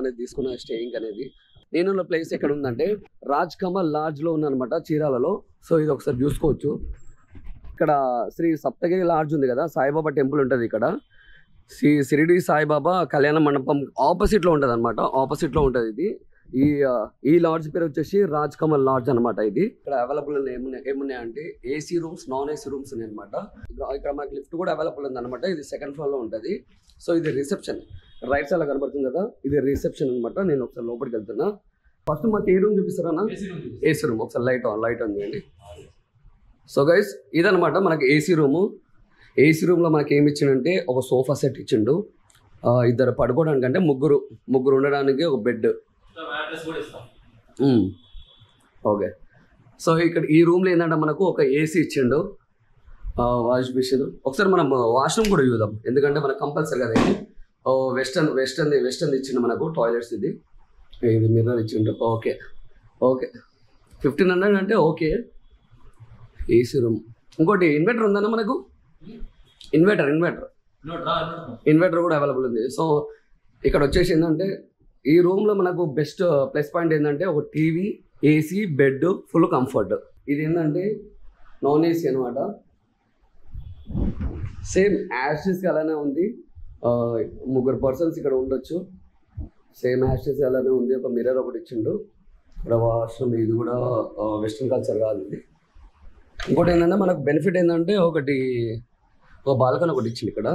అనేది తీసుకున్న స్టేయింగ్ అనేది. నేనున్న ప్లేస్ ఎక్కడ ఉందంటే రాజ్ కమల్ లాడ్జ్లో ఉందన్నమాట, చీరాలలో. సో ఇది ఒకసారి చూసుకోవచ్చు. ఇక్కడ శ్రీ సప్తగిరి లాడ్జ్ ఉంది కదా, సాయిబాబా టెంపుల్ ఉంటుంది ఇక్కడ. షిరిడి సాయిబాబా కళ్యాణ మండపం ఆపోజిట్లో ఉంటుంది అనమాట, ఆపోజిట్లో ఉంటుంది ఇది. ఈ లాడ్జ్ పేరు వచ్చేసి రాజ్ కమల్ లాడ్జ్ అనమాట. ఇది ఇక్కడ అవైలబుల్ ఏమున్నాయంటే AC rooms, non AC rooms ఉన్నాయి అనమాట. ఇక్కడ మనకి లిఫ్ట్ కూడా అవైలబుల్ ఉంది అనమాట. ఇది సెకండ్ ఫ్లోర్ లో ఉంటుంది. సో ఇది రిసెప్షన్, రైట్ సైడ్ లో కనబడుతుంది కదా, ఇది రిసెప్షన్ అనమాట. నేను ఒకసారి లోపలికి వెళ్తున్నా. ఫస్ట్ మాకు ఏ రూమ్ చూపిస్తారా? AC room. ఒకసారి లైట్ ఆన్ చేయండి. సో గైస్ ఇదనమాట మనకి ఏసీ రూము. ఏసీ రూమ్లో మనకి ఏమి ఇచ్చిండంటే ఒక సోఫా సెట్ ఇచ్చిండు, ఇద్దరు పడుకోవడానికి అంటే ముగ్గురు ఉండడానికి ఒక బెడ్. ఓకే. సో ఇక్కడ ఈ రూమ్లో ఏంటంటే మనకు ఒక ఏసీ ఇచ్చిండు, వాష్ మిషన్. ఒకసారి మనం వాష్రూమ్ కూడా చూద్దాం, ఎందుకంటే మనకు కంపల్సరీ కదా. ఇది వెస్టర్న్ ఇచ్చిండు మనకు టాయిలెట్స్. ఇది మిర్రర్ ఇచ్చిండు. ఓకే 1500 అంటే ఓకే. AC room. ఇంకోటి ఇన్వర్టర్ ఉందన్న మనకు, ఇన్వర్టర్ కూడా అవైలబుల్ ఉంది. సో ఇక్కడ వచ్చేసి ఏంటంటే ఈ రూమ్లో మనకు బెస్ట్ ప్లస్ పాయింట్ ఏంటంటే ఒక TV, AC, bed, full comfort. ఇది ఏంటంటే నాన్ ఏసీ అనమాట. సేమ్ యాషెస్ అలానే ఉంది. 3 పర్సన్స్ ఇక్కడ ఉండొచ్చు. సేమ్ యాషెస్ అలానే ఉంది. ఒక మిర్రర్ ఒకటి ఇచ్చిండు. ఇక్కడ వాష్రూమ్. ఇది కూడా వెస్ట్రన్ కల్చర్ కాదు ఇది. ఇంకోటి ఏంటంటే మనకు బెనిఫిట్ ఏంటంటే ఒక బాల్కనీ ఒకటి ఇచ్చిండు ఇక్కడ.